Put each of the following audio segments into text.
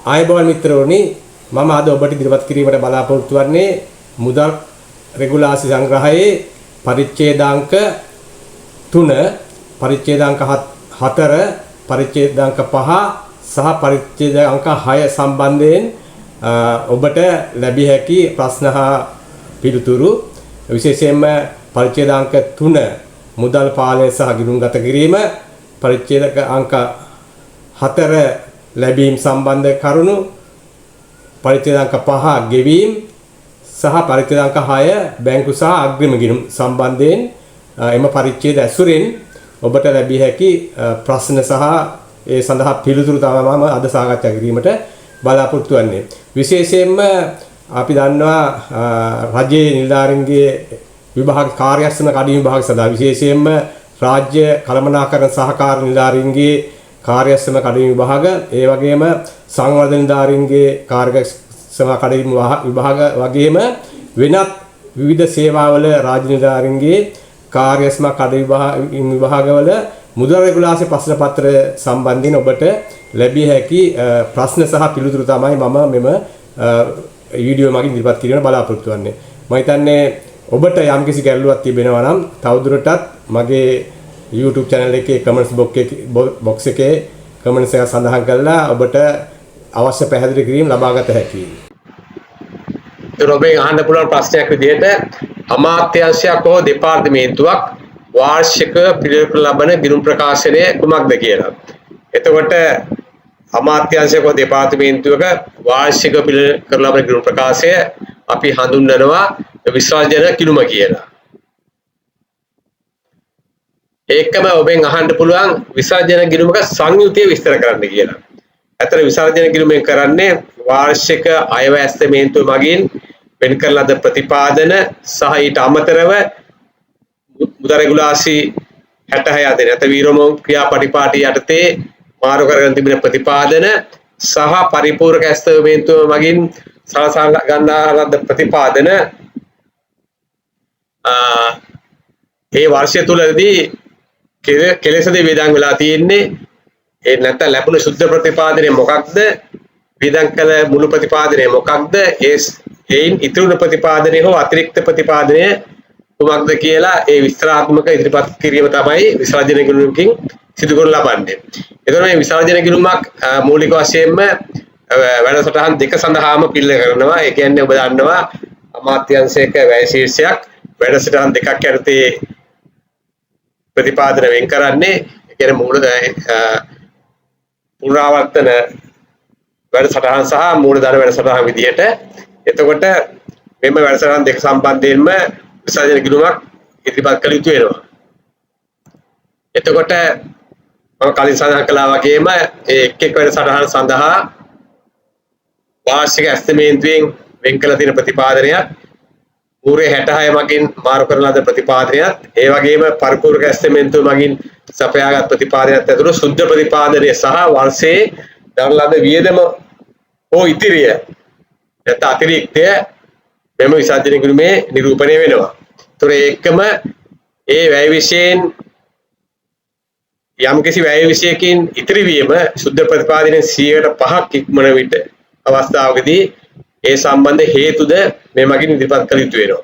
ආයුබෝවන් මිත්‍රෝනි මම අද ඔබට ඉදිරිපත් කිරීමට බලාපොරොත්තු වන්නේ මුදල් රෙගුලාසි සංග්‍රහයේ පරිච්ඡේදාංක 3 පරිච්ඡේදාංක 4 පරිච්ඡේදාංක 5 සහ පරිච්ඡේදාංක 6 සම්බන්ධයෙන් ඔබට ලැබිය හැකි ප්‍රශ්න හා පිළිතුරු විශේෂයෙන්ම පරිච්ඡේදාංක 3 මුදල් පාලනය සහ ගිණුම්ගත කිරීම පරිච්ඡේදාංක 4 ලැබීම් සම්බන්ධ කරුණු පරිච්ඡේදාංක 5 ගෙවීම් සහ පරිච්ඡේදාංක 6 බැංකු සහ අග්‍රිම ගිණුම් සම්බන්ධයෙන් එම පරිච්ඡේද ඇසුරින් ඔබට ලැබිය හැකි ප්‍රශ්න සහ ඒ සඳහා පිළිතුරු තමයි මම අද සාකච්ඡා කිරීමට බලාපොරොත්තු වෙන්නේ. විශේෂයෙන්ම අපි දන්නවා රජයේ නිලධාරීන්ගේ විභාග කාර්යක්ෂම කඩින් විභාග සඳහා විශේෂයෙන්ම රාජ්‍ය කළමනාකරණ සහකාර නිලධාරීන්ගේ කාර්යක්ෂම කඩින් විභාග ඒ වගේම සංවර්ධන නිලධාරීන්ගේ කාර්යක්ෂම කඩින් විභාග වගේම වෙනත් විවිධ සේවාවල රාජ්‍ය නිලධාරීන්ගේ කාර්යක්ෂම කඩින් විභාගවල මුදල් රෙගුලාසි ප්‍රශ්න පත්‍ර සම්බන්ධයෙන් ඔබට ලැබිය හැකි ප්‍රශ්න සහ පිළිතුරු තමයි මම මෙම වීඩියෝ මගින් ඉදිරිපත් කිරීමට බලාපොරොත්තු වෙන්නේ. මම හිතන්නේ ඔබට යම්කිසි ගැටලුවක් තිබෙනවා නම් තවදුරටත් මගේ YouTube channel එකේ comments box එකේ comments එක සඳහන් කරලා ඔබට අවශ්‍ය පැහැදිලි කිරීම ලබා ගත හැකියි. ඔබෙන් අහන්න පුළුවන් ප්‍රශ්නයක් විදිහට අමාත්‍යාංශයක් හෝ දෙපාර්තමේන්තුවක් වාර්ෂික පිළිවෙල ලබන ගිණුම් ප්‍රකාශනය කුමක්ද කියලා. එතකොට අමාත්‍යාංශයක් හෝ දෙපාර්තමේන්තුවක වාර්ෂික පිළිවෙල ලබන ගිණුම් ප්‍රකාශය අපි හඳුන්වනවා විසර්ජන ගිණුම කියලා. ඒකම ඔබෙන් අහන්න පුළුවන් විසර්ජන ගිණුමක සංයුතිය විස්තර කරන්න කියලා. අතන විසර්ජන ගිණුමෙන් කරන්නේ වාර්ෂික අයවැය ඇස්තමේන්තුව මගින් වෙන් කරන ලද ප්‍රතිපාදන සහ ඊට අමතරව මුදල් රෙගුලාසි 66 අතර නැත වීරමෝ ක්‍රියාපටිපාටි යටතේ මාරු කරගෙන තිබෙන ප්‍රතිපාදන සහ පරිපූර්ණක ඇස්තමේන්තුව මගින් සලසා ගන්නා ලද ප්‍රතිපාදන ඒ වර්ෂය තුලදී කෙලෙසද වේදන් වෙලා තියෙන්නේ ඒ නැත්නම් ලැබුණු සුද්ධ ප්‍රතිපාදනය මොකක්ද වේදන් කළ මුළු ප්‍රතිපාදනය මොකක්ද ඒයින් ඉතුරු ප්‍රතිපාදනය හෝ අතිරික්ත ප්‍රතිපාදනය කුමක්ද කියලා ඒ විස්තරාත්මක ඉදිරිපත් කිරීම තමයි විසර්ජන ගිණුමකින් සිදු කරනු ලබන්නේ. එතකොට මේ විසර්ජන ගිණුමක් මූලික වශයෙන්ම වැඩසටහන් දෙක සඳහාම පිළිල කරනවා. ඒ කියන්නේ ඔබ දන්නවා අමාත්‍යාංශයක වැය ශීර්ෂයක් වැඩසටහන් දෙකක් යටතේ ප්‍රතිපාදන වෙන් කරන්නේ. ඒ කියන්නේ මූලද පුනරාවර්තන වැඩසටහන් සහ මූලධන වැඩසටහන් විදිහට. එතකොට මෙම වැඩසටහන් දෙක සම්බන්ධයෙන්ම විසර්ජන ගිණුමක් ඉදිරිපත් කළ යුතු වෙනවා. එතකොට මම කලින් සඳහන් කළා වගේම එක් වැඩසටහන් සඳහා වාර්ෂික ඇස්තමේන්තුවෙන් වෙන් කළ තියෙන ප්‍රතිපාදනයත් පූර්ය 66 මගින් මාරු කරන ලද ප්‍රතිපාදනයත් ඒ වගේම පරිපූර්ණක ඇස්තමේන්තුව මගින් සපයාගත් ප්‍රතිපාදනයත් ඇතුළු සුද්ධ ප්‍රතිපාදනය සහ වර්ෂයේ දරන ලද වියදම හෝ ඉතිරිය නැත්නම් අතිරික්තය මෙම විසර්ජන ගිණුමේ නිරූපණය වෙනවා. ඒතොර ඒකම ඒ වැය විශයෙන් යම්කිසි වැය විශයකින් ඉතිරි වීම සුද්ධ ප්‍රතිපාදනයේ 100%ක් ඉක්මන විට අවස්ථාවකදී ඒ සම්බන්ධ හේතුද මේ මගින් ඉදිරිපත් කළ යුතු වෙනවා.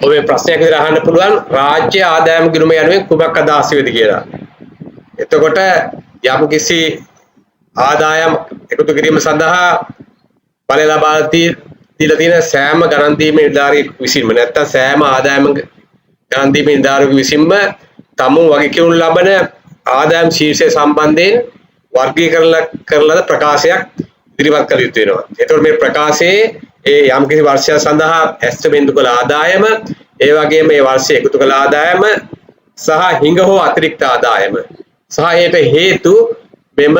ඔබේ ප්‍රශ්නයක් විතර අහන්න පුළුවන් රාජ්‍ය ආදායම් ගිණුම යනුවෙන් කුමක් අදහස් වේද කියලා. එතකොට යම්කිසි ආදායම් එකතු කිරීම සඳහා බලය ලබා දීලා තියෙන සෑම ගණන් දීමේ නිලධාරියෙකු විසින්ම නැත්නම් සෑම ආදායම් ගණන් දීමේ නිලධාරියෙකු විසින්ම තමුන් වගේ කියනු ලබන ආදායම් ශීර්ෂය සම්බන්ධයෙන් වර්ගීකරණ කරලා ප්‍රකාශයක් ඉදිරිපත් කළ යුතු වෙනවා. ඒතකොට මේ ප්‍රකාශයේ ඒ යම්කිසි වර්ෂයක් සඳහා ඇස්තමේන්තු කළ ආදායම, ඒ වගේම මේ වර්ෂයේ එකතු කළ ආදායම සහ හිඟ හෝ අතිරික්ත ආදායම සහ ඒට හේතු මෙම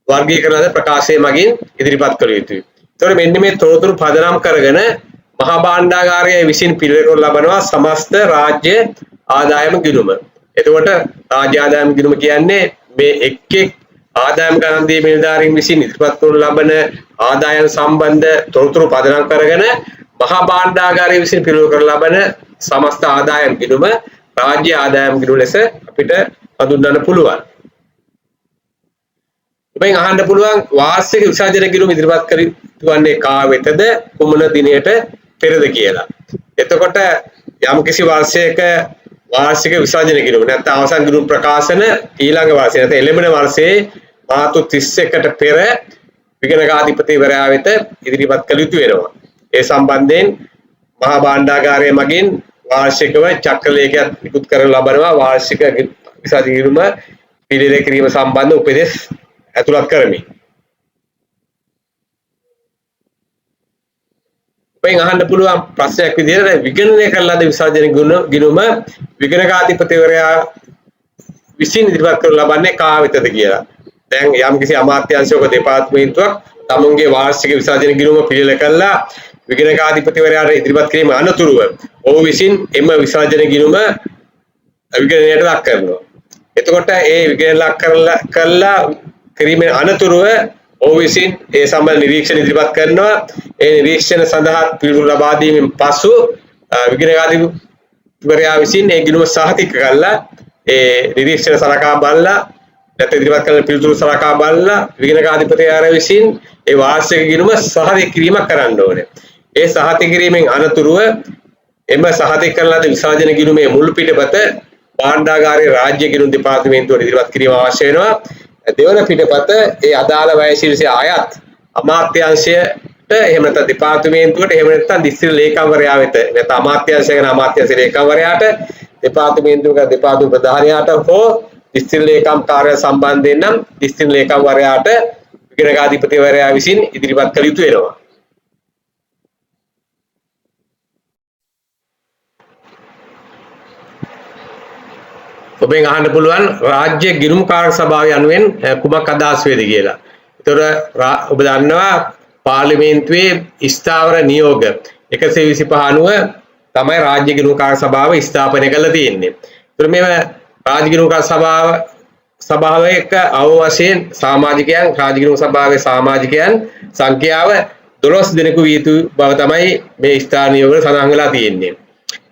වර්ගීකරණ ප්‍රකාශය මගින් ඉදිරිපත් කළ යුතුයි. ඒතකොට මෙන්න මේ තොරතුරු පදනම් කරගෙන මහා භාණ්ඩාගාරය විසින් පිළිවෙල ලබනවා සමස්ත රාජ්‍ය ආදායම ගිණුම. එතකොට රාජ්‍ය ආදායම ගිණුම කියන්නේ මේ එක් ආදායම් ගණන් දීමේ නිලධාරීන් විසින් ඉදිරිපත් කරන ලබන ආදායම් සම්බන්ධ තොරතුරු පදනම් කරගෙන මහා භාණ්ඩාගාරය විසින් පිළිවෙල කර ලබන සමස්ත ආදායම් ගිණුම රාජ්‍ය ආදායම් ගිණුම ලෙස අපිට හඳුන්වන්න පුළුවන්. ඔබෙන් අහන්න පුළුවන් වාර්ෂික විසර්ජන ගිණුම ඉදිරිපත් කර යුතුවන්නේ කා වෙතද කුමන දිනයට පෙරද කියලා. එතකොට යම් කිසි වර්ෂයක වාර්ෂික විසර්ජන ගිණුම නැත්නම් අවසන් ගිණුම් ප්‍රකාශන ඊළඟ වර්ෂයේ නැත්නම් එළඹෙන වර්ෂයේ මාර්තු 31කට පෙර විගණකාධිපතිවරයා වෙත ඉදිරිපත් කළ යුතු වෙනවා. ඒ සම්බන්ධයෙන් මහා භාණ්ඩාගාරය මගින් වාර්ෂිකව චක්‍රලේඛයක් නිකුත් කරන ලබනවා වාර්ෂික විසර්ජන ගිණුම පිළියෙල කිරීම සම්බන්ධ උපදෙස් ඇතුළත් කරමි. ඔබෙන් අහන්න පුළුවන් ප්‍රශ්නයක් විදිහට විගණනය කරන ලද විසර්ජන ගිණුම විගණකාධිපතිවරයා විසින් ඉදිරිපත් කරනු ලබන්නේ කා වෙතද කියලා. දැන් යම්කිසි අමාත්‍යාංශයක දෙපාර්තමේන්තුවක් තමුන්ගේ වාර්ෂික විසර්ජන ගිණුම පිළියෙල කළා විගණකාධිපතිවරයාට ඉදිරිපත් කිරීම අනතුරුව ඔහු විසින් එම විසර්ජන ගිණුම විගණනයට ලක් කරනවා. එතකොට ඒ විගණන ලක් කළා කිරීමෙන් අනතුරුව ඔහු විසින් ඒ සම්බන්ධ නිරීක්ෂණ ඉදිරිපත් කරනවා. ඒ නිරීක්ෂණ සඳහා පිළිතුරු ලබා දීමෙන් පසු විගණකාධිපතිවරයා විසින් ඒ ගිණුම සහතික කරලා ඒ නිරීක්ෂණ සලකා බලලා නැත්නම් ඉදිරිපත් කරන පිළිතුරු සලකා බලලා විගණකාධිපතිවරයා විසින් ඒ වාර්ෂික ගිණුම සහතික කිරීමක් කරන්න ඕනේ. ඒ සහතික කිරීමෙන් අනතුරුව එම සහතික කරන ලද විසර්ජන ගිණුමේ මුල් පිටපත භාණ්ඩාගාරයේ රාජ්‍ය ගිණුම් දෙපාර්තමේන්තුවට ඉදිරිපත් කිරීම අවශ්‍ය වෙනවා. දෙවන පිටපත ඒ අදාළ වයසිරිසේ අයත් අමාත්‍යාංශයට එහෙම නැත්නම් දෙපාර්තමේන්තුවට එහෙම නැත්නම් දිස්ත්‍රික් ලේකම්වරයා වෙත නැත්නම් අමාත්‍යාංශය ගැන අමාත්‍යාංශ ලේකම්වරයාට දෙපාර්තමේන්තුවක දෙපාර්තමේන්තු ප්‍රධානියාට හෝ දිස්ත්‍රික් ලේකම් කාර්ය සම්බන්ධයෙන් නම් දිස්ත්‍රික් ලේකම්වරයාට විගණකාධිපතිවරයා විසින් ඉදිරිපත් කළ යුතු වෙනවා. ඔබෙන් අහන්න පුළුවන් රාජ්‍ය ගිණුම් කාර්ය සභාව යනුවෙන් කුමක් අදහස් වේද කියලා. ඒතකොට ඔබ දන්නවා පාර්ලිමේන්තුවේ ස්ථාවර නියෝග 125 අනුව තමයි රාජ්‍ය ගිණුම් කාර්ය සභාව ස්ථාපනය කරලා තියෙන්නේ. ඒතකොට මේ රාජ්‍ය ගිණුම් කාර්ය සභාවයක අවවශයෙන් සමාජිකයන් රාජ්‍ය ගිණුම් සභාවේ සමාජිකයන් සංඛ්‍යාව 12 දෙනෙකු විය යුතු බව තමයි මේ ස්ථාන නියෝග වල සඳහන් වෙලා තියෙන්නේ.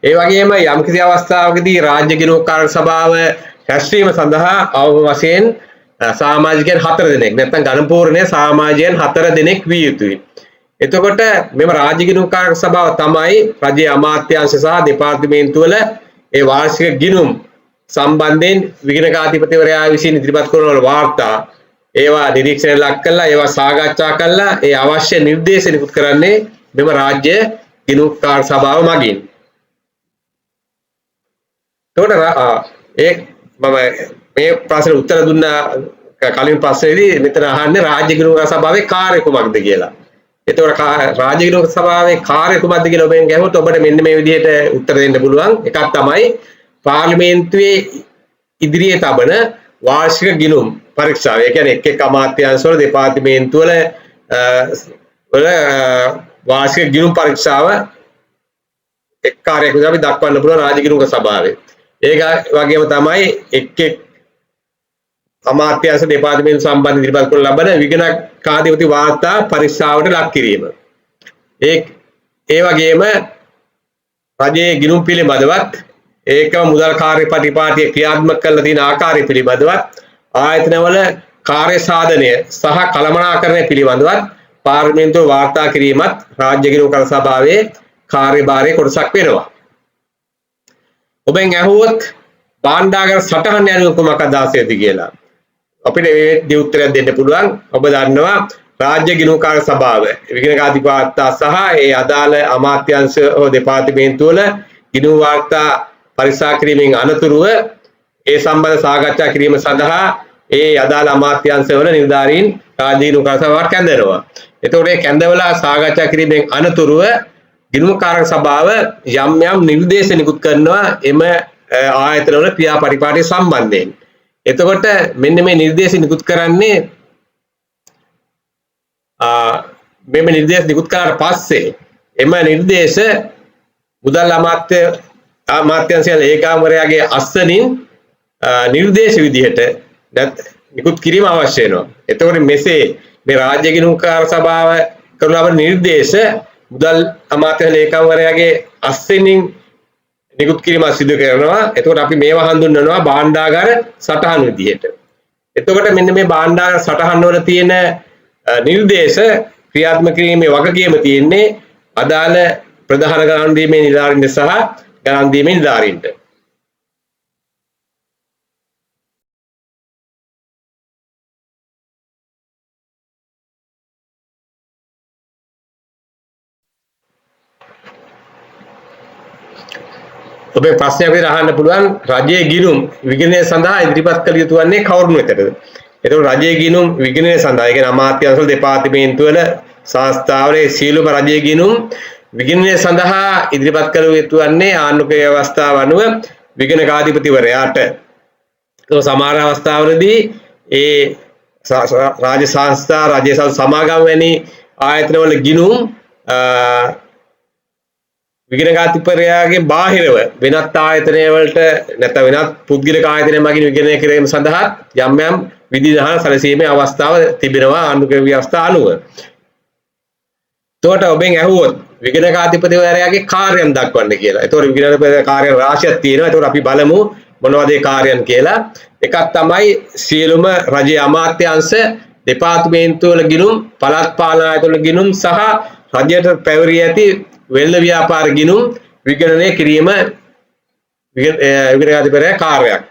ඒ වගේම යම්කිසි අවස්ථාවකදී රාජ්‍ය ගිණුම් කාර්ය සභාව රැස්වීම සඳහා අවම වශයෙන් සමාජිකයන් 4 දෙනෙක් නැත්නම් ඝනපූර්ණය සමාජයන් 4 දෙනෙක් විය යුතුයි. එතකොට මෙම රාජ්‍ය ගිණුම් කාර්ය සභාව තමයි රජයේ අමාත්‍යාංශ සහ දෙපාර්තමේන්තු වල ඒ වාර්ෂික ගිණුම් සම්බන්ධයෙන් විගණකාධිපතිවරයා විසින් ඉදිරිපත් කරන වාර්තා ඒවා නිරීක්ෂණයට ලක් කළා ඒවා සාකච්ඡා කළා ඒ අවශ්‍ය නිර්දේශ නිකුත් කරන්නේ මෙම රාජ්‍ය ගිණුම් කාර්ය සභාව මගින්. එතකොට මම මේ ප්‍රශ්නෙට උත්තර දුන්න කලින් ප්‍රශ්නේදී මෙතන අහන්නේ රාජ්‍ය ගිණුම් සභාවේ කාර්ය කුමක්ද කියලා. එතකොට රාජ්‍ය ගිණුම් සභාවේ කාර්ය කුමක්ද කියලා ඔබෙන් ගැහුවොත් ඔබට මෙන්න මේ විදිහට උත්තර දෙන්න පුළුවන්. එකක් තමයි පාර්ලිමේන්තුවේ ඉදිරියේ තබන වාර්ෂික ගිණුම් පරීක්ෂාව. ඒ කියන්නේ එක් එක් අමාත්‍යාංශවල දෙපාර්තමේන්තු වල වාර්ෂික ගිණුම් පරීක්ෂාව එක් කාර්යයක් විදිහට අපි දක්වන්න පුළුවන් රාජ්‍ය ගිණුම් සභාවේ. ඒක වගේම තමයි එක් එක් අමාත්‍යාංශ දෙපාර්තමේන්තු සම්බන්ධ ඉදිරිපත් කරන ලබන විගණකාධිපති වාර්තා පරීක්ෂාවට ලක් කිරීම. ඒ වගේම රජයේ ගිණුම් පිළිබඳවත් ඒකම මුදල් කාර්ය පරිපාටිය ක්‍රියාත්මක කරලා තියෙන ආකාරය පිළිබඳවත් ආයතනවල කාර්ය සාධනය සහ කළමනාකරණය පිළිබඳවත් පාර්ලිමේන්තුව වාර්තා කිරීමත් රාජ්‍ය ගිණුම් කාර්ය සභාවේ කාර්යභාරයේ කොටසක් වෙනවා. ඔබෙන් ඇහුවොත් භාණ්ඩාගාර සටහන යනුවෙන් කුමක් අදහසේද කියලා. අපිට මේ උත්තරයක් දෙන්න පුළුවන්. ඔබ දන්නවා රාජ්‍ය ගිණුම් කාර්ය සභාව විගණකාධිපතිවරයා සහ ඒ අදාළ අමාත්‍යාංශ හෝ දෙපාර්තමේන්තු වල ගිණුම් වාර්තා පරීක්ෂා කිරීමෙන් අනතුරුව ඒ සම්බන්ධ සාකච්ඡා කිරීම සඳහා ඒ අදාළ අමාත්‍යාංශ වල නිලධාරීන් රාජ්‍ය ගිණුම් කාර්ය සභාවට කැඳවනවා. එතකොට ඒ කැඳවලා සාකච්ඡා කිරීමෙන් අනතුරුව ගිණුම් කාර්ය සභාව යම් යම් නිර්දේශ නිකුත් කරනවා එම ආයතනවල ක්‍රියා පරිපාලනය සම්බන්ධයෙන්. එතකොට මෙන්න මේ නිර්දේශ නිකුත් කරන්නේ මෙම නිර්දේශ නිකුත් කරාට පස්සේ එම නිර්දේශ මුදල් අමාත්‍යාංශයේ ලේකම්වරයාගේ අස්සනින් නිර්දේශ විදිහට නිකුත් කිරීම අවශ්‍ය වෙනවා. එතකොට මෙසේ මේ රාජ්‍ය ගිණුම් කාර්ය සභාව කරන ලබන නිර්දේශ මුදල් අමාත්‍ය ලේකම්වරයාගේ අස්සෙනින් නිකුත් කිරීම සිදු කරනවා. එතකොට අපි මේවා හඳුන්වනවා භාණ්ඩාගාර සටහන් විදිහට. එතකොට මෙන්න මේ භාණ්ඩාගාර සටහන් වල තියෙන නිර්දේශ ක්‍රියාත්මක කිරීමේ වගකීම තියෙන්නේ අදාළ ප්‍රධාන ගණන් දීමේ නිලධාරීන්ට සහ ගණන් දීමේ නිලධාරීන්ට. ඔබේ ප්‍රශ්නයක් විදිහට අහන්න පුළුවන් රජයේ ගිණුම් විගණනය සඳහා ඉදිරිපත් කළ යුතු වන්නේ කවුරුන් වෙතද? එතකොට රජයේ ගිණුම් විගණනය සඳහා, ඒ කියන්නේ අමාත්‍යාංශවල දෙපාර්තමේන්තුවල සංස්ථාවල සියලුම රජයේ ගිණුම් විගණනය සඳහා ඉදිරිපත් කළ යුතු වන්නේ ආණ්ඩුක්‍රම ව්‍යවස්ථාව අනුව විගණකාධිපතිවරයාට. ඒක සමහර අවස්ථාවලදී ඒ රාජ්‍ය සංස්ථා, රාජ්‍ය සමාගම් වැනි ආයතනවල ගිණුම් විගණකාධිපතිවරයාගේ බාහිරව වෙනත් ආයතනය වලට නැත්නම් වෙනත් පුද්ගලික ආයතනයක් මගින් විගණනය කිරීම සඳහා යම් යම් විධිවිධාන සැලසීමේ අවස්ථාව තිබෙනවා ආණ්ඩුක්‍රම ව්‍යවස්ථාව අනුව. එතකොට ඔබෙන් ඇහුවොත් විගණකාධිපතිවරයාගේ කාර්යයන් දක්වන්න කියලා. එතකොට විගණකාධිපති කාර්ය රාශියක් තියෙනවා. එතකොට අපි බලමු මොනවද ඒ කාර්යයන් කියලා. එකක් තමයි සියලුම රජයේ අමාත්‍යාංශ, දෙපාර්තමේන්තු වල ගිණුම්, පළාත් පාලන ආයතන වල ගිණුම් සහ රජයට පැවරී ඇති වෙළඳ ව්‍යාපාර ගිණුම් විගණනය කිරීම විගණකාධිපතිවරයාගේ කාර්යයක්.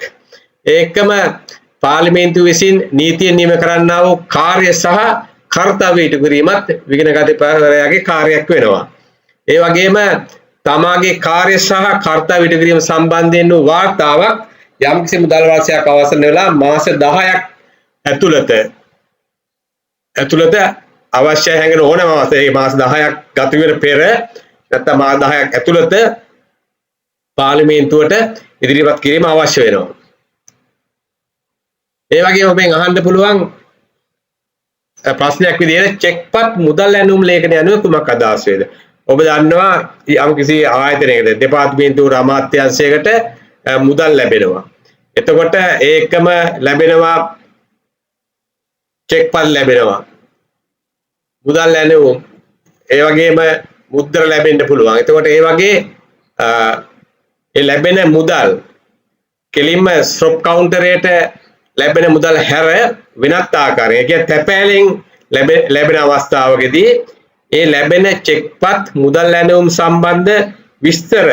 ඒකම පාර්ලිමේන්තුව විසින් නීතිය නියම කරන්නා වූ කාර්ය සහ කර්තව්‍ය ඉටු කිරීමත් විගණකාධිපතිවරයාගේ කාර්යයක් වෙනවා. ඒ වගේම තමාගේ කාර්ය සහ කර්තව්‍ය ඉටු කිරීම සම්බන්ධයෙන් වූ වාර්තාවක් යම්කිසි මුදල් වර්ෂයක් අවසන් වෙලා මාස 10ක් ඇතුළත අවශ්‍ය හැඟෙන ඕනෑම මාසයේ මාස 10ක් ගත වෙන පෙර නැත්නම් මාස 10ක් ඇතුළත පාර්ලිමේන්තුවට ඉදිරිපත් කිරීම අවශ්‍ය වෙනවා. ඒ වගේම ඔබෙන් අහන්න පුළුවන් ප්‍රශ්නයක් විදිහට චෙක්පත් මුදල් ඇනුම් ලේඛනය අනුව කුමක් අදහස් වේද? ඔබ දන්නවා යම්කිසි ආයතනයකට දෙපාර්තමේන්තුවක අමාත්‍යාංශයකට මුදල් ලැබෙනවා. එතකොට ඒකම ලැබෙනවා චෙක්පත් ලැබෙනවා. මුදල් ඇනුම් ඒ වගේම මුද්‍ර ලැබෙන්න පුළුවන්. එතකොට ඒ වගේ ඒ ලැබෙන මුදල් කෙලින්ම ස්ටොප් කවුන්ටරයට ලැබෙන මුදල් හැර වෙනත් ආකාරයක, ඒ කියන්නේ තැපෑලෙන් ලැබෙන අවස්ථාවකදී ඒ ලැබෙන චෙක්පත් මුදල් ඇනුම් සම්බන්ධ විස්තර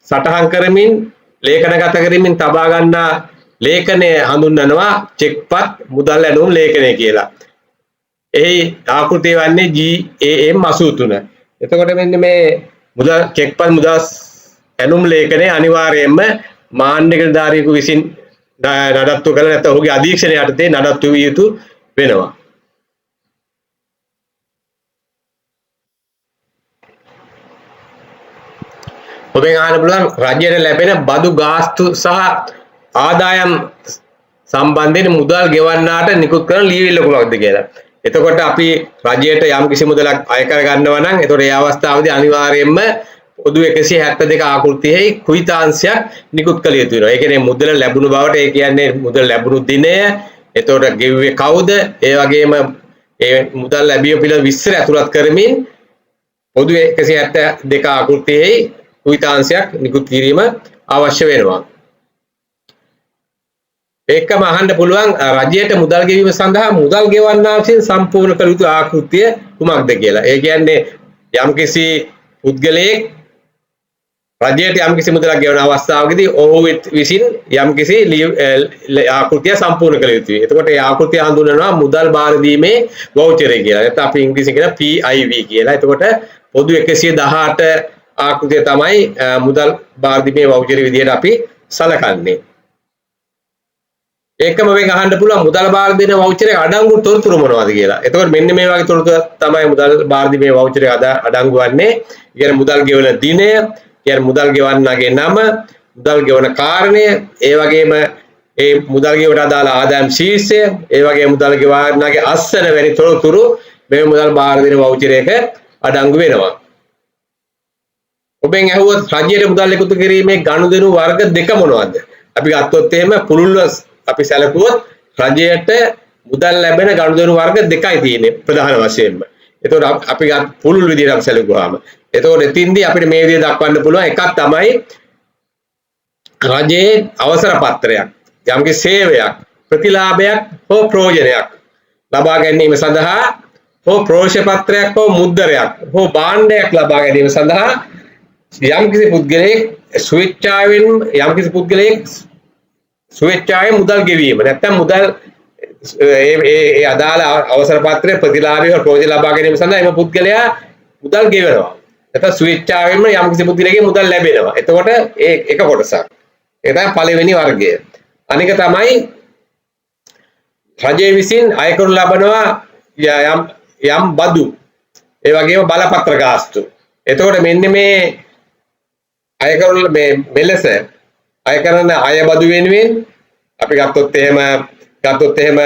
සටහන් කරමින් ලේඛනගත කරමින් තබා ගන්නා ලේඛනය හඳුන්වනවා චෙක්පත් මුදල් ඇනුම් ලේඛනය කියලා. එහි ආකෘතිය වන්නේ GAM 83. එතකොට මෙන්න මේ මුදල් චෙක්පත් මුදල් ඇනුම් ලේඛනය අනිවාර්යයෙන්ම මාණ්ඩ නිලධාරියෙකු විසින් නඩත්තු කළ නැත්නම් ඔහුගේ අධීක්ෂණය යටතේ නඩත්තු විය යුතු වෙනවා. ඔබෙන් අහන්න පුළුවන් රජයට ලැබෙන බදු ගාස්තු සහ ආදායම් සම්බන්ධයෙන් මුදල් ගෙවන්නාට නිකුත් කරන ලියවිල්ල කුමක්ද කියලා. එතකොට අපි රජයට යම් කිසි මුදලක් අය කර ගන්නවා නම් එතකොට ඒ අවස්ථාවේදී අනිවාර්යයෙන්ම පොදු 172 ආකෘතියෙහි කුයිතාංශයක් නිකුත් කළ යුතු වෙනවා. ඒ කියන්නේ මුදල ලැබුණු බවට, ඒ කියන්නේ මුදල ලැබුණු දිනය, එතකොට ගෙව්වේ කවුද, ඒ වගේම ඒ මුදල් ලැබීම පිළිබඳ විස්තර ඇතුළත් කරමින් පොදු 172 ආකෘතියෙහි කුයිතාංශයක් නිකුත් කිරීම අවශ්‍ය වෙනවා. ඒකම අහන්න පුළුවන් රජයට මුදල් ගෙවීම සඳහා මුදල් ගෙවන්නා විසින් සම්පූර්ණ කළ යුතු ආකෘතිය කුමක්ද කියලා. ඒ කියන්නේ යම්කිසි පුද්ගලයෙක් රජයට යම්කිසි මුදලක් ගෙවන අවස්ථාවකදී ඔහු විසින් යම්කිසි ආකෘතිය සම්පූර්ණ කළ යුතුයි. එතකොට ඒ ආකෘතිය හඳුන්වනවා මුදල් බාර දීමේ වවුචරය කියලා. නැත්නම් අපි ඉංග්‍රීසියෙන් කියන PIV කියලා. එතකොට පොදු 118 ආකෘතිය තමයි මුදල් බාර දීමේ වවුචරය විදිහට අපි සලකන්නේ. ඒකම වෙන් අහන්න පුළුවන් මුදල් බාර දෙන වවුචරේ අඩංගු තොරතුරු මොනවද කියලා. එතකොට මෙන්න මේ වගේ තොරතුරු තමයි මුදල් බාර දීමේ වවුචරේ අඩංගු වන්නේ. කියන්නේ මුදල් ගෙවන දිනය, කියන්නේ මුදල් ගෙවන්නාගේ නම, මුදල් ගෙවන කාරණය, ඒ වගේම ඒ මුදල් ගෙවීමට අදාළ ආදායම් ශීර්ෂය, ඒ වගේම මුදල් ගෙවන්නාගේ අස්සන වැනි තොරතුරු මේ මුදල් බාර දෙන වවුචරයක අඩංගු වෙනවා. ඔබෙන් ඇහුවොත් රජයට මුදල් එකතු කිරීමේ ගනුදෙනු වර්ග දෙක මොනවද? අපි ගත්තොත් එහෙම පුළුල්ව අපි සැලකුවොත් රජයට මුදල් ලැබෙන ගනුදෙනු වර්ග දෙකයි තියෙන්නේ ප්‍රධාන වශයෙන්ම. එතකොට අපි පුළුල් විදිහට අපි සැලකුවාම. එතකොට එතින්දී අපිට මේ විදිහට දක්වන්න පුළුවන් එකක් තමයි රජයේ අවසර පත්‍රයක්, යම්කිසි සේවයක් ප්‍රතිලාභයක් හෝ ප්‍රයෝජනයක් ලබා ගැනීම සඳහා හෝ ප්‍රෝෂ්‍ය පත්‍රයක් හෝ මුද්දරයක් හෝ භාණ්ඩයක් ලබා ගැනීම සඳහා යම්කිසි පුද්ගලයෙක් ස්වේච්ඡාවෙන් මුදල් ගෙවීම නැත්නම් මුදල් ඒ අදාළ අවසර පත්‍රයේ ප්‍රතිලාභය හෝ ප්‍රයෝජන ලබා ගැනීම සඳහා එම පුද්ගලයා මුදල් ගෙවනවා. නැත්නම් ස්වේච්ඡාවෙන්ම යම්කිසි පුද්ගලයෙකුගේ මුදල් ලැබෙනවා. එතකොට ඒ එක කොටසක්. ඒක තමයි පළවෙනි වර්ගය. අනික තමයි රජය විසින් අය කරනු ලබනවා යම් බදු. ඒ වගේම බලපත්‍ර ගාස්තු. එතකොට මෙන්න මේ අය කරන මෙලෙස අය කරන අය බදු වෙනුවෙන් අපි ගත්තොත් එහෙම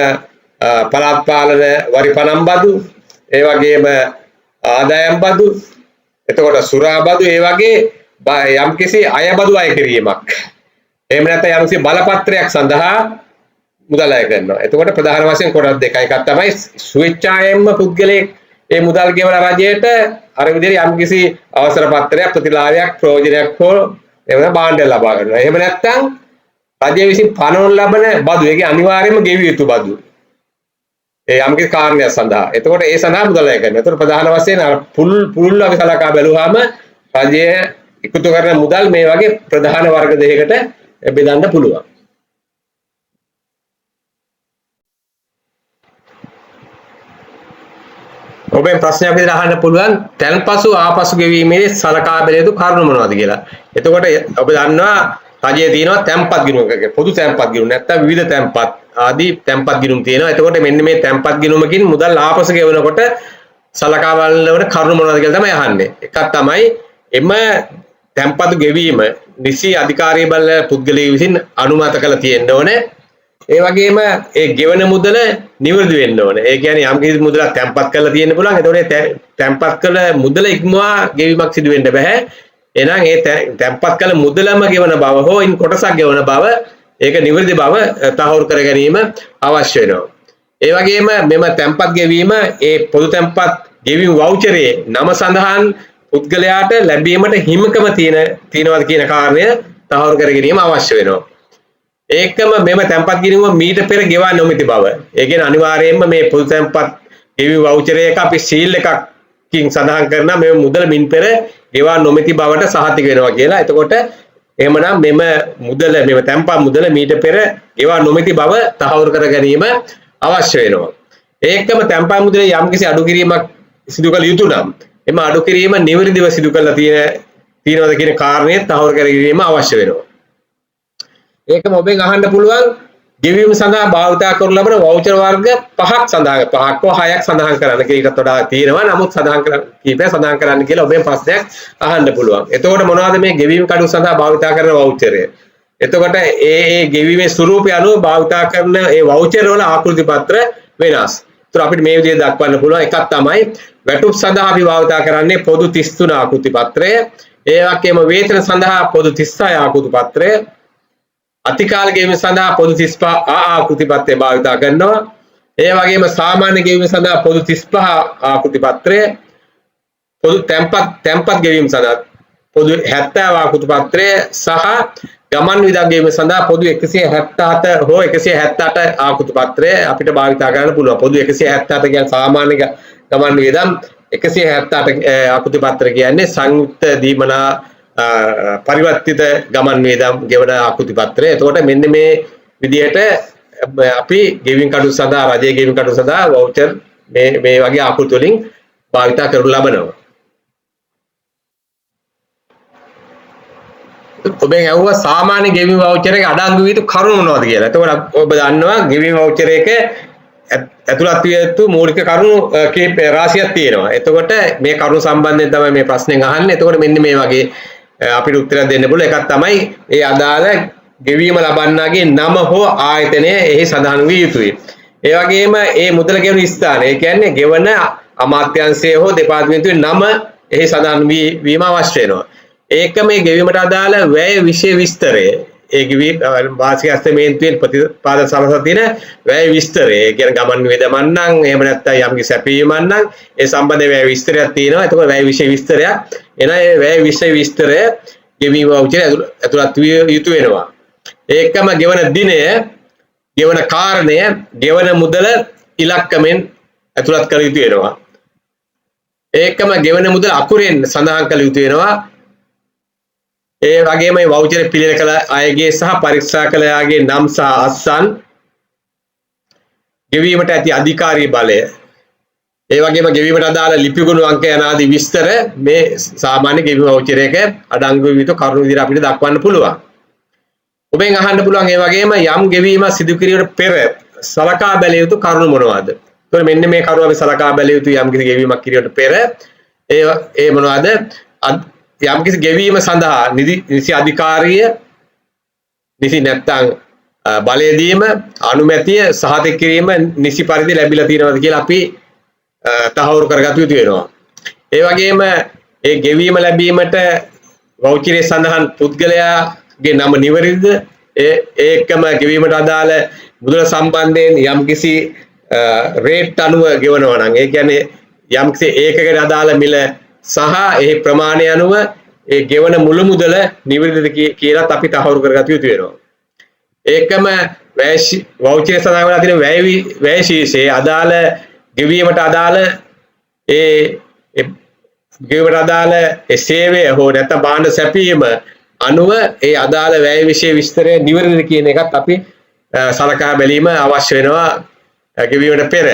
පළාත් පාලන වරි පනම් බදු, ඒ වගේම ආදායම් බදු, එතකොට සුරා බදු, ඒ වගේ යම්කිසි අය බදු අය කිරීමක්. එහෙම නැත්නම් යම්කිසි බලපත්‍රයක් සඳහා මුදල් අය කරනවා. එතකොට ප්‍රධාන වශයෙන් කොටස් දෙකයි. එකක් තමයි ස්වේච්ඡාවෙන්ම පුද්ගලයෙක් මේ මුදල් ගෙවලා රජයට අර විදිහට යම්කිසි අවසර පත්‍රයක්, ප්‍රතිලාභයක්, ප්‍රයෝජනයක් හෝ එහෙම භාණ්ඩ ලබා ගන්නවා. එහෙම නැත්නම් රජය විසින් පනවන ලබන බදු, ඒක අනිවාර්යයෙන්ම ගෙවිය යුතු බදු. ඒ යම්කිසි කාරණයක් සඳහා. එතකොට ඒ සඳහා මුදල් අය කරනවා. එතකොට ප්‍රධාන වශයෙන් අර පුළුල් අපි සලකා බැලුවාම රජය එකතු කරන මුදල් මේ වගේ ප්‍රධාන වර්ග දෙකකට බෙදන්න පුළුවන්. ඔබෙන් ප්‍රශ්නයක් විදිහට අහන්න පුළුවන් තැන්පසු ආපසු ගෙවීමේ සලකා බැලිය යුතු කරුණු මොනවද කියලා. එතකොට ඔබ දන්නවා රජයේ තියෙනවා තැන්පත් ගිණුමක පොදු තැන්පත් ගිණුම නැත්නම් විවිධ තැන්පත් ආදී තැන්පත් ගිණුම් තියෙනවා. එතකොට මෙන්න මේ තැන්පත් ගිණුමකින් මුදල් ආපසු ගෙවනකොට සලකා බලන කරුණු මොනවද කියලා තමයි අහන්නේ. එකක් තමයි එම තැන්පත් ගෙවීම නිසි අධිකාරිය බල පුද්ගලයෙකු විසින් අනුමත කරලා තියෙන්න ඕනේ. ඒ වගේම ඒ ගෙවන මුදල නිවැරදි වෙන්න ඕනේ. ඒ කියන්නේ යම් කිසි මුදලක් තැන්පත් කරලා තියෙන්න පුළුවන්. ඒතකොට තැන්පත් කළ මුදල ඉක්මවා ගෙවීමක් සිදු වෙන්න බෑ. එහෙනම් ඒ තැන්පත් කළ මුදලම ගෙවන බව හෝ ඉන් කොටසක් ගෙවන බව ඒක නිවැරදි බව තහවුරු කර ගැනීම අවශ්‍ය වෙනවා. ඒ වගේම මෙම තැන්පත් ගෙවීම ඒ පොදු තැන්පත් ගෙවීම වවුචරයේ නම සඳහන් පුද්ගලයාට ලැබීමට හිමිකම තියෙනවද කියන කාරණය තහවුරු කර ගැනීම අවශ්‍ය වෙනවා. ඒකම මෙම තැන්පත් කිරීම මීට පෙර ගෙවා නොමැති බව. ඒ කියන්නේ අනිවාර්යයෙන්ම මේ පොදු තැන්පත් ගෙවීම වවුචරයක අපි සීල් එකකින් සඳහන් කරන මේ මුදල මින් පෙර ගෙවා නොමැති බවට සහතික වෙනවා කියලා. එතකොට එහෙමනම් මෙම තැන්පත් මුදල මීට පෙර ගෙවා නොමැති බව තහවුරු කර ගැනීම අවශ්‍ය වෙනවා. ඒකම තැන්පත් මුදලේ යම්කිසි අඩු කිරීමක් සිදු කළ යුතු නම් එම අඩු කිරීම නිවැරදිව සිදු කරලා තියෙනවද කියන කාරණේ තහවුරු කර ගැනීම අවශ්‍ය වෙනවා. ඒකම ඔබෙන් අහන්න පුළුවන් ගෙවීම සඳහා භාවිතා කරන ලබන වවුචර් වර්ග 5ක් හෝ 6ක් සඳහන් කරන්න කියලා ඊටත් වඩා තියෙනවා. නමුත් කීපයක් සඳහන් කරන්න කියලා ඔබෙන් ප්‍රශ්නයක් අහන්න පුළුවන්. එතකොට මොනවද මේ ගෙවීම කඩුව සඳහා භාවිතා කරන වවුචරය? එතකොට ඒ ගෙවීමේ ස්වරූපය අනුව භාවිතා කරන ඒ වවුචර් වල ආකෘති පත්‍ර වෙනස්. ඒතර අපිට මේ විදිහට දක්වන්න පුළුවන්. එකක් තමයි වැටුප් සඳහා අපි භාවිතා කරන්නේ පොදු 33 ආකෘති පත්‍රය. ඒ වගේම වේතන සඳහා පොදු 36 ආකෘති පත්‍රය. අතිකාල ගෙවීම සඳහා පොදු 35 ආකෘති පත්‍රය භාවිතා කරනවා. ඒ වගේම සාමාන්‍ය ගෙවීම සඳහා පොදු 35 ආකෘති පත්‍රය, පොදු තැන්පත් ගෙවීම සඳහා පොදු 70 ආකෘති පත්‍රය සහ ගමන් විදක් ගෙවීම සඳහා පොදු 177 හෝ 178 ආකෘති පත්‍රය අපිට භාවිතා කරන්න පුළුවන්. පොදු 178 කියන්නේ සාමාන්‍ය ගමන් විදම්, 178 ආකෘති පත්‍ර කියන්නේ සංයුක්ත දීමනා පරිවර්තිත ගමන් වේදම් ගෙවන ආකෘති පත්‍රය. එතකොට මෙන්න මේ විදිහට අපි ගෙවීම් කටයුතු සඳහා රජයේ ගෙවීම් කටයුතු සඳහා වවුචර් මේ වගේ ආකෘති වලින් භාවිතා කරනු ලබනවා. ඔබෙන් අහුවා සාමාන්‍ය ගෙවීම් වවුචර් එක අඩංගු වී යුතු කරුණු මොනවද කියලා. එතකොට ඔබ දන්නවා ගෙවීම් වවුචර් එක ඇතුළත් විය යුතු මූලික කරුණු කීප රාශියක් තියෙනවා. එතකොට මේ කරුණු සම්බන්ධයෙන් තමයි මේ ප්‍රශ්නෙන් අහන්නේ. එතකොට මෙන්න මේ වගේ අපිට උත්තර දෙන්න පුළුවන්. එකක් තමයි ඒ අදාළ ගෙවීම ලබන්නාගේ නම හෝ ආයතනය එහි සඳහන් විය යුතුයි. ඒ වගේම ඒ මුදල ගෙවන ස්ථානය, ඒ කියන්නේ ගෙවන අමාත්‍යාංශය හෝ දෙපාර්තමේන්තුවේ නම එහි සඳහන් වීම අවශ්‍ය වෙනවා. ඒක මේ ගෙවීමට අදාළ වැය විෂය විස්තරය, ඒ ගෙවීම වාර්ෂික අස්තමේන්තුවෙන් ප්‍රතිපාදන සලසා තියෙන වැය විස්තරය, ඒ කියන්නේ ගමන් වේදමන් නම් එහෙම නැත්නම් යම්කිසි සැපයීමක් නම් ඒ සම්බන්ධ වැය විස්තරයක් තියෙනවා. එතකොට වැය විෂය විස්තරයක් එන ඒ වැය විෂය විස්තරය ගෙවීම වවුචරය ඇතුළත් විය යුතු වෙනවා. ඒකම ගෙවන දිනය ගෙවන කාරණය ගෙවන මුදල ඉලක්කමෙන් ඇතුළත් කළ යුතු වෙනවා. ඒකම ගෙවන මුදල අකුරෙන් සඳහන් කළ යුතු වෙනවා. ඒ වගේම මේ වවුචර් පිළියෙල කළ අයගේ සහ පරීක්ෂා කළ අයගේ නම් සහ අත්සන් ගෙවීමට ඇති අධිකාරී බලය ඒ වගේම ගෙවීමට අදාළ ලිපිගුණ අංක යන ආදී විස්තර මේ සාමාන්‍ය ගෙවීම වවුචර් එක අඩංගු වූ යුතු කරුණු විදිහට අපිට දක්වන්න පුළුවන්. ඔබෙන් අහන්න පුළුවන් ඒ වගේම යම් ගෙවීම සිදු කිරීමට පෙර සලකා බැලිය යුතු කරුණු මොනවාද? ඒතකොට මෙන්න මේ කරුණු අපි සලකා බැලිය යුතු යම් කිසි ගෙවීමක් කිරීමට පෙර ඒ මොනවාද? යම් කිසි ගෙවීම සඳහා නිසි අධිකාරිය නිසි නැත්නම් බලය දීම අනුමැතිය සහතික කිරීම නිසි පරිදි ලැබිලා තියෙනවද කියලා අපි තහවුරු කරගත යුතු වෙනවා. ඒ වගේම ඒ ගෙවීම ලැබීමට වවුචරේ සඳහන් පුද්ගලයාගේ නම නිවැරදිද? ඒකම ගෙවීමට අදාළ මුදල සම්බන්ධයෙන් යම්කිසි රේට් අනුව ගෙවනවා නම් ඒ කියන්නේ යම්කිසි ඒකකට අදාළ මිල සහ ඒ ප්‍රමාණය අනුව ඒ ගෙවන මුළු මුදල නිවැරදිද කියලා අපි තහවුරු කරගත යුතු වෙනවා. ඒකම වවුචරේ සඳහන් වෙලා තියෙන වැය ශීර්ෂයේ අදාළ ගෙවීමට අදාළ ඒ ගෙවීමට අදාළ ඒ සේවය හෝ නැත්නම් භාණ්ඩ සැපීම අනුව ඒ අදාළ වැය විෂය විස්තරය නිවැරදිද කියන එකත් අපි සලකා බැලීම අවශ්‍ය වෙනවා ගෙවීමට පෙර.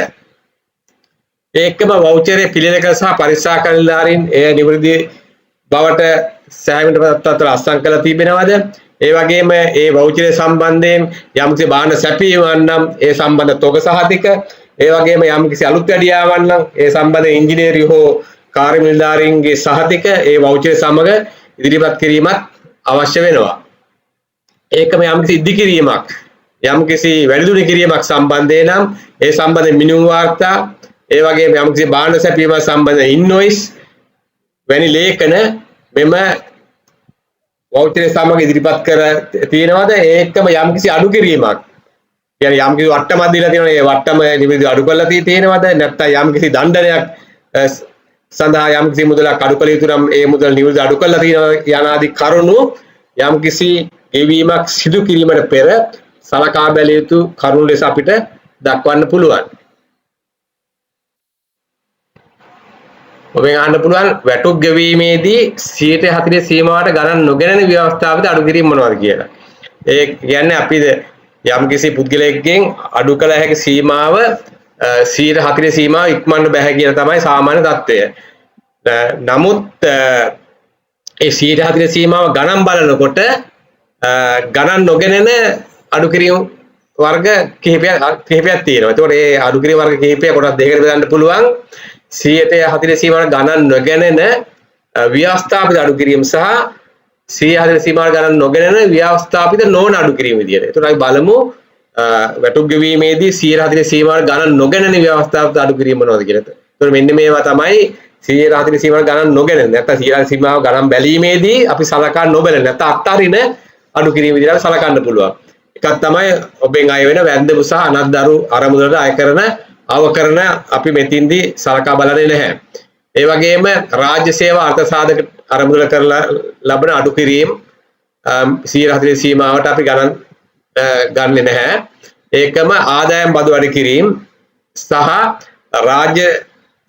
ඒකම වවුචරේ පිළියෙල කළ සහ පරීක්ෂා කළ නිලධාරීන් එය නිවැරදි බවට සෑහීමට අතර අත්සන් කළ තිබෙනවද? ඒ වගේම ඒ වවුචරේ සම්බන්ධයෙන් යම්කිසි භාණ්ඩ සැපීමක් නම් ඒ සම්බන්ධ තොග සහතික ඒ වගේම යම්කිසි අලුත් වැඩියාවක් නම් ඒ සම්බන්ධ ඉංජිනේරු හෝ කාර්ය නිලධාරීන්ගේ සහතික ඒ වවුචරේ සමග ඉදිරිපත් කිරීමත් අවශ්‍ය වෙනවා. ඒකම යම්කිසි ඉදිකිරීමක් යම්කිසි වැඩිදුර කිරීමක් සම්බන්ධයෙන් නම් ඒ සම්බන්ධ මිනුම් වාර්තා ඒ වගේම යම්කිසි භාණ්ඩ සැපීම සම්බන්ධ ඉන්වොයිස් වැනි ලේඛන මෙම වවුචරේ සමග ඉදිරිපත් කර තියෙනවද? ඒකම යම්කිසි අඩු කිරීමක් කියන්නේ යම්කිසි වට්ටමක් දීලා තියෙනවා ඒ වට්ටම නිවැරදිව අඩු කරලා තියෙනවද? නැත්නම් යම්කිසි දණ්ඩනයක් සඳහා යම්කිසි මුදලක් අඩු කළ යුතු නම් ඒ මුදල නිවැරදිව අඩු කරලා තියෙනවා යනාදී කරුණු යම්කිසි ගෙවීමක් සිදු කිරීමට පෙර සලකා බැලිය යුතු කරුණු ලෙස අපිට දක්වන්න පුළුවන්. ඔබෙන් අහන්න පුළුවන් වැටුප් ගෙවීමේදී 40% සීමාවට ගණන් නොගෙන ව්‍යවස්ථාපිත අඩු කිරීම මොනවද කියලා. ඒ කියන්නේ අපි යම්කිසි පුද්ගලයෙක්ගෙන් අඩු කළ හැකි සීමාව 40% සීමාව ඉක්මවන්න බෑ කියලා තමයි සාමාන්‍ය தত্ত্বය. නමුත් ඒ 40% සීමාව ගණන් බලනකොට ගණන් නොගෙනෙන අඩු කිරීම වර්ග කිහිපයක් තියෙනවා. ඒතකොට මේ අඩු කිරීම වර්ග කිහිපය කොටස් දෙකකට බෙදන්න පුළුවන්. 40% සීමාවට ගණන් නොගෙනෙන ව්‍යවස්ථාපිත අඩු කිරීම සහ 40% සීමාවට ගණන් නොගෙනෙන ව්‍යවස්ථාපිත නොවන අඩු කිරීම විදියට. ඒතකොට අපි බලමු වැටුප් ගෙවීමේදී 40% සීමාවට ගණන් නොගෙනෙන ව්‍යවස්ථාපිත අඩු කිරීම මොනවද කියලා. ඒතකොට මෙන්න මේවා තමයි 40% සීමාවට ගණන් නොගෙනෙන. නැත්නම් 40% සීමාව ගණන් බැලීමේදී අපි සලකා නොබැලන නැත්නම් අත්හරින අඩු කිරීම විදියට සලකන්න පුළුවන්. එකක් තමයි ඔබෙන් අය වෙන වැන්දපු සහ අනත්දරු අරමුදලට අය කරන අවකරණ අපි මෙතින්දී සලකා බලන්නේ නැහැ. ඒ වගේම රාජ්‍ය සේවා අර්ථ සාධක අරමුදල කරලා ලබන අඩු කිරීම 40% සීමාවට අපි ගණන් ගන්නෙ නැහැ. ඒකම ආදායම් බදු අඩු කිරීම සහ රාජ්‍ය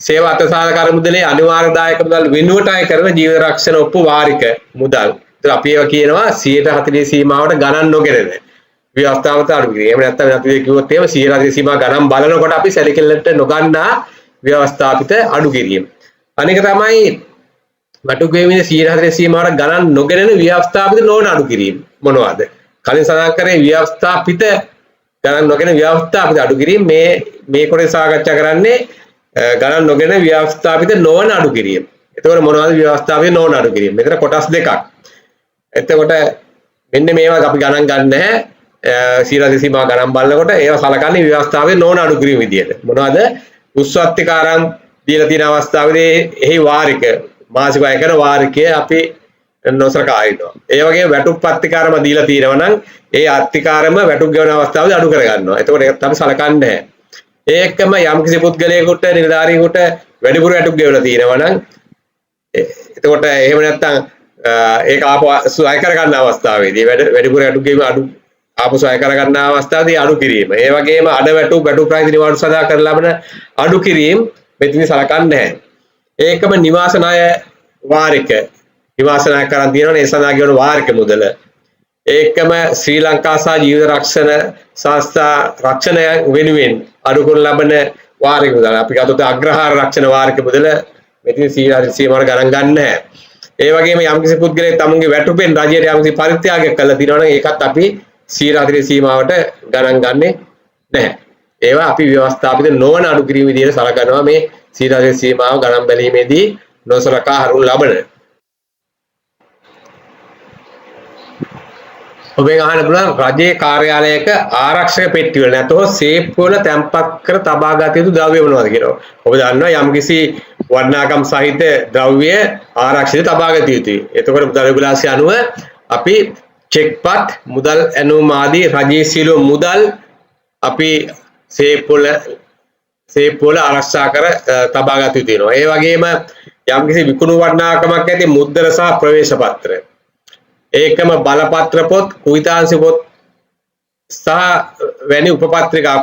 සේවා අර්ථ සාධක අරමුදලේ අනිවාර්ය දායක මුදල් වෙනුවට අය කරන ජීවන රක්ෂණ ඔප්පු වාරික මුදල්. ඒත් අපි ඒවා කියනවා 40% සීමාවට ගණන් නොගෙනද ව්‍යවස්ථාපිත අඩු කිරීම. එහෙම නැත්නම් අපි කිව්වොත් එහෙම 40% සීමාව ගණන් බලනකොට අපි සැලකිල්ලට නොගන්නා ව්‍යවස්ථාපිත අඩු කිරීම. අනික තමයි වැටුප් ගෙවීමේ 40% සීමාවට ගණන් නොගෙනෙන ව්‍යවස්ථාපිත නොවන අඩු කිරීම මොනවද? කලින් සඳහන් කරේ ව්‍යවස්ථාපිත ගණන් නොගෙන ව්‍යවස්ථාපිත අඩු කිරීම මේ කොටස සාකච්ඡා කරන්නේ ගණන් නොගෙන ව්‍යවස්ථාපිත නොවන අඩු කිරීම. එතකොට මොනවද ව්‍යවස්ථාපිත නොවන අඩු කිරීම? මෙතන කොටස් දෙකක්. එතකොට මෙන්න මේවා අපි ගණන් ගන්න නැහැ. 40% සීමාව ගණන් බලනකොට ඒවා සලකන්නේ ව්‍යවස්ථාපිත නොවන අඩු කිරීම විදියට. මොනවද? උස්සත්තිකාරම් දීලා තියෙන අවස්ථාවේදී එහි වාරික මාසික අය කරන වාරිකය අපි නොසලකා ඉන්නවා. ඒ වගේම වැටුප් පත්තිකාරම දීලා තියෙනවා නම් ඒ අත්තිකාරම වැටුප් ගෙවන අවස්ථාවේදී අඩු කර ගන්නවා. එතකොට ඒකත් අපි සලකන්නේ නැහැ. ඒකම යම්කිසි පුද්ගලයෙකුට නිලධාරියෙකුට වැඩිපුර වැටුප් ගෙවලා තියෙනවා නම් එතකොට එහෙම නැත්නම් ඒක ආපසු අය කර ගන්න අවස්ථාවේදී වැඩිපුර වැටුප් ගෙවීම ආපසු අය කරගන්න අවස්ථාවේදී අඩු කිරීම. ඒ වගේම අඩවැටු ගැටු ප්‍රායෝජන නිවාඩු සඳහා කර ලබන අඩු කිරීම මෙතනදී සලකන්නේ නැහැ. ඒකම නිවාස ණය වාරික නිවාස ණය කරන් තියෙනවනේ ඒ සඳහා ගෙවන වාරික මුදල. ඒකම ශ්‍රී ලංකා සහ ජීවිත රක්ෂණ සංස්ථා රක්ෂණය වෙනුවෙන් අඩු කරන ලබන වාරික මුදල. අපි ගත්තොත් අග්‍රහාර රක්ෂණ වාරික මුදල මෙතන සීමාවට ගණන් ගන්න නැහැ. ඒ වගේම යම්කිසි පුද්ගලයෙක් තමුන්ගේ වැටුපෙන් රජයට යම්කිසි පරිත්‍යාගයක් කළා තියෙනවා නම් ඒකත් අපි 140 සීමාවට ගණන් ගන්නෙ නැහැ. ඒවා අපි ව්‍යවස්ථාපිත නොවන අඩු කිරීම විදිහට සලකනවා මේ 140 සීමාව ගණන් බැලීමේදී නොසලකා හරුන් ලබන. ඔබෙන් අහන්න පුළුවන් රජයේ කාර්යාලයක ආරක්ෂක පෙට්ටි වල නැතහොත් සේෆ් වල තැන්පත් කර තබා ගත යුතු ද්‍රව්‍ය මොනවද කියලා. ඔබ දන්නවා යම්කිසි වර්ණාකම් සහිත ද්‍රව්‍ය ආරක්ෂිත තබා ගත යුතුයි. එතකොට මුදල් රෙගුලාසිය අනුව අපි චෙක්පත් මුදල් ඇනුම් ආදී රජයේ සියලු මුදල් අපි සේෆ් වල ආරක්ෂා කර තබා ගත යුතු වෙනවා. ඒ වගේම යම්කිසි විකුණු වර්ණාකමක් ඇති මුද්දර සහ ප්‍රවේශ පත්‍ර ඒකම බලපත්‍ර පොත් කුයිතාංශ පොත් සහ වැනි උපපත්‍රිකා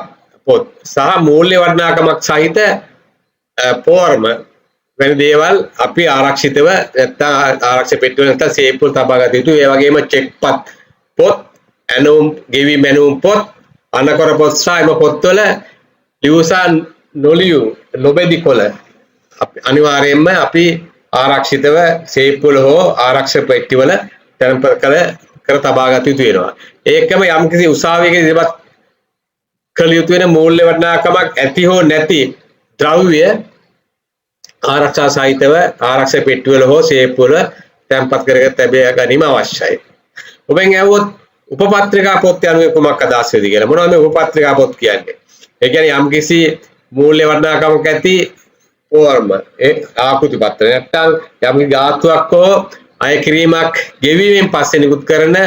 පොත් සහ මූල්‍ය වර්ණාකමක් සහිත ෆෝර්ම වැනි දේවල් අපි ආරක්ෂිතව නැත්නම් ආරක්ෂක පෙට්ටිවල නැත්නම් සේෆ් වල තබා ගත යුතුයි. ඒ වගේම චෙක්පත් පොත් ඇනුම් ගෙවීම් ඇනුම් පොත් අනකර පොත් සහ එම පොත්වල ලියුසා නොලියු නොබෙදි කොළ අනිවාර්යයෙන්ම අපි ආරක්ෂිතව සේෆ් වල හෝ ආරක්ෂක පෙට්ටිවල තැන්පත් කර තබා ගත යුතු වෙනවා. ඒකම යම්කිසි උසාවියක ඉදිරිපත් කළ යුතු වෙන මූල්‍ය වටිනාකමක් ඇති හෝ නැති ද්‍රව්‍ය ආරක්ෂා සහිතව ආරක්ෂක පෙට්ටිවල හෝ සේෆ් වල තැන්පත් කරගෙන තැබිය ගැනීම අවශ්‍යයි. ඔබෙන් ඇහුවොත් උපපත්‍රිකා පොත් යනුවෙන් කුමක් අදහස් වෙද කියලා. මොනවද මේ උපපත්‍රිකා පොත් කියන්නේ? ඒ කියන්නේ යම්කිසි මූල්‍ය වටිනාකමක් ඇති ෆෝර්ම ඒ ආකෘති පත්‍ර නැත්නම් යම්කිසි ගාස්තුවක් හෝ අය කිරීමක් ගෙවීමෙන් පස්සේ නිකුත් කරන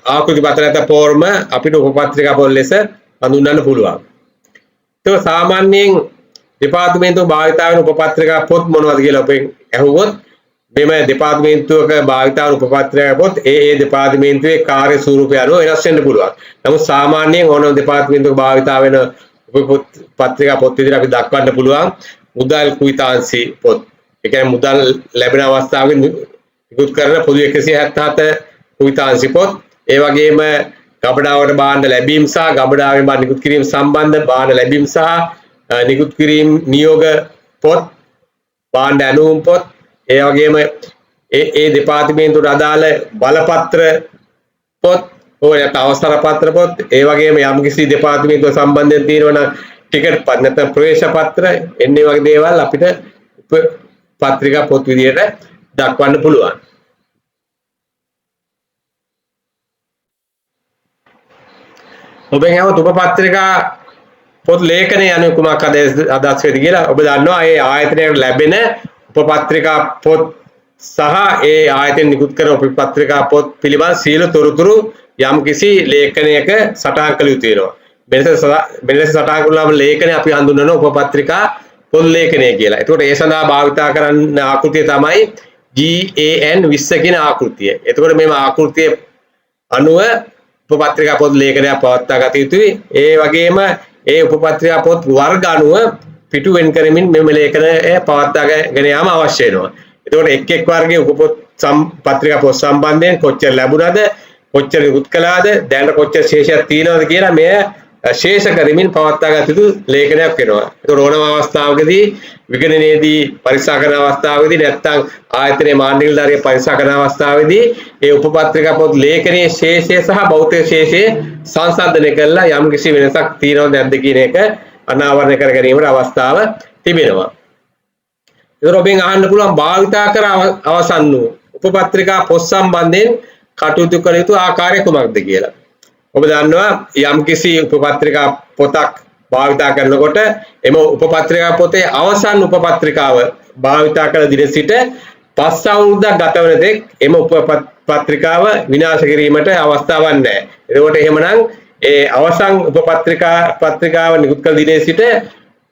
ආකෘති පත්‍ර නැත්නම් ෆෝර්ම අපිට උපපත්‍රිකා පොත් ලෙස හඳුන්වන්න පුළුවන්. ඒක සාමාන්‍යයෙන් දෙපාර්තමේන්තුව භාවිතා වෙන උපපත්‍රිකා පොත් මොනවද කියලා අපෙන් අහුවොත් මෙම දෙපාර්තමේන්තුවක භාවිතා වන උපපත්‍රිකා පොත් ඒ දෙපාර්තමේන්තුවේ කාර්ය ස්වරූපය අනුව වෙනස් වෙන්න පුළුවන්. නමුත් සාමාන්‍යයෙන් ඕනම දෙපාර්තමේන්තුවක භාවිතා වෙන උපපත්‍රිකා පොත් විදිහට අපි දක්වන්න පුළුවන් මුදල් කුයිතාංශි පොත්. ඒ කියන්නේ මුදල් ලැබෙන අවස්ථාවේ නිකුත් කරන පොදු 177 කුයිතාංශි පොත්. ඒ වගේම ගබඩාවට භාණ්ඩ ලැබීම සහ ගබඩාවෙන් භාණ්ඩ නිකුත් කිරීම සම්බන්ධ භාණ්ඩ ලැබීම සහ නිකුත් කිරීම නියෝග පොත් භාණ්ඩ ඇනුම් පොත් ඒ වගේම ඒ දෙපාර්තමේන්තුවට අදාළ බලපත්‍ර පොත් ඕනෑම අවසර පත්‍ර පොත් ඒ වගේම යම්කිසි දෙපාර්තමේන්තුව සම්බන්ධයෙන් තියෙනවා ටිකට් පත් නැත්නම් ප්‍රවේශ පත්‍ර එන්නේ වගේ දේවල් අපිට පත්‍රිකා පොත් විදියට දක්වන්න පුළුවන්. ඔබෙන් අහුවොත් උපපත්‍රිකා පොත් ලේඛනය යන කුමක් අදහස් වෙද කියලා. ඔබ දන්නවා මේ ආයතනයට ලැබෙන උපපත්‍රිකා පොත් සහ ඒ ආයතන නිකුත් කරන උපපත්‍රිකා පොත් පිළිබඳ සියලු තොරතුරු යම්කිසි ලේඛනයක සටහන් කළ යුතු වෙනවා. මෙලෙස සටහන් කළ ලේඛනය අපි හඳුන්වන උපපත්‍රිකා පොත් ලේඛනය කියලා. එතකොට ඒ සඳහා භාවිතා කරන ආකෘතිය තමයි GAN 20 කියන ආකෘතිය. එතකොට මේ ආකෘතිය අනුව උපපත්‍රිකා පොත් ලේඛනයක් පවත්වා ගත යුතුයි. ඒ වගේම ඒ උපපත්‍රිකා පොත් වර්ග අනුව පිටු වෙන් කරමින් මෙම ලේඛනය පවත්වාගෙන යාම අවශ්‍ය වෙනවා. එතකොට එක් වර්ගයේ උපපොත් පත්‍රිකා පොත් සම්බන්ධයෙන් කොච්චර ලැබුණාද, කොච්චර නිකුත් කළාද, දැනට කොච්චර ශේෂයක් තියෙනවද කියලා මෙය ශේෂ කරමින් පවත්වාගත යුතු ලේඛනයක් වෙනවා. ඒතකොට ඕනම අවස්ථාවකදී විගණනයේදී පරීක්ෂා කරන අවස්ථාවේදී නැත්නම් ආයතනයේ මාන නිලධාරිය පරීක්ෂා කරන අවස්ථාවේදී ඒ උපපත්‍රිකා පොත් ලේඛනයේ ශේෂය සහ භෞතික ශේෂය සංසන්දනය කරලා යම් කිසි වෙනසක් තියෙනවද නැද්ද කියන එක අනාවරණය කර ගැනීමට අවස්ථාව තිබෙනවා. ඒතකොට ඔබෙන් අහන්න පුළුවන් භාවිතා කර අවසන් වූ උපපත්‍රිකා පොත් සම්බන්ධයෙන් කටයුතු කළ යුතු ආකාරය කුමක්ද කියලා. ඔබ දන්නවා යම්කිසි උපපත්‍රිකා පොතක් භාවිතා කරනකොට එම උපපත්‍රිකා පොතේ අවසන් උපපත්‍රිකාව භාවිතා කළ දින සිට 5 අවුරුද්දක් ගත වන තෙක් එම උපපත්‍රිකාව විනාශ කිරීමට අවස්ථාවක් නැහැ. එතකොට එහෙමනම් ඒ අවසන් පත්‍රිකාව නිකුත් කළ දිනේ සිට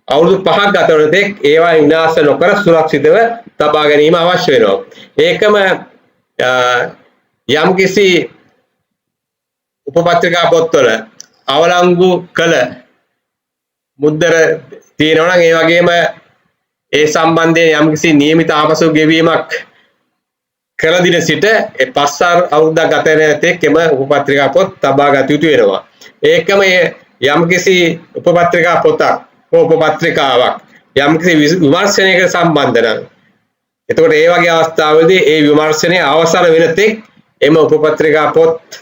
අවුරුදු 5ක් ගත වන තෙක් ඒවා විනාශ නොකර සුරක්ෂිතව තබා ගැනීම අවශ්‍ය වෙනවා. ඒකම යම්කිසි උපපත්‍රිකා පොත්වල අවලංගු කළ මුද්දර තියෙනවා නම් ඒ වගේම ඒ සම්බන්ධයෙන් යම්කිසි නියමිත ආපසු ගෙවීමක් කළ දින සිට ඒ 5 අවුරුද්දක් ගත වෙන තෙක් එම උපපත්‍රිකා පොත් තබා ගත යුතු වෙනවා. ඒකම යම්කිසි උපපත්‍රිකා පොතක් හෝ උපපත්‍රිකාවක් යම්කිසි විමර්ශනයකට සම්බන්ධ නම් එතකොට ඒ වගේ අවස්ථාවලදී ඒ විමර්ශනයේ අවසන් වෙන තෙක් එම උපපත්‍රිකා පොත්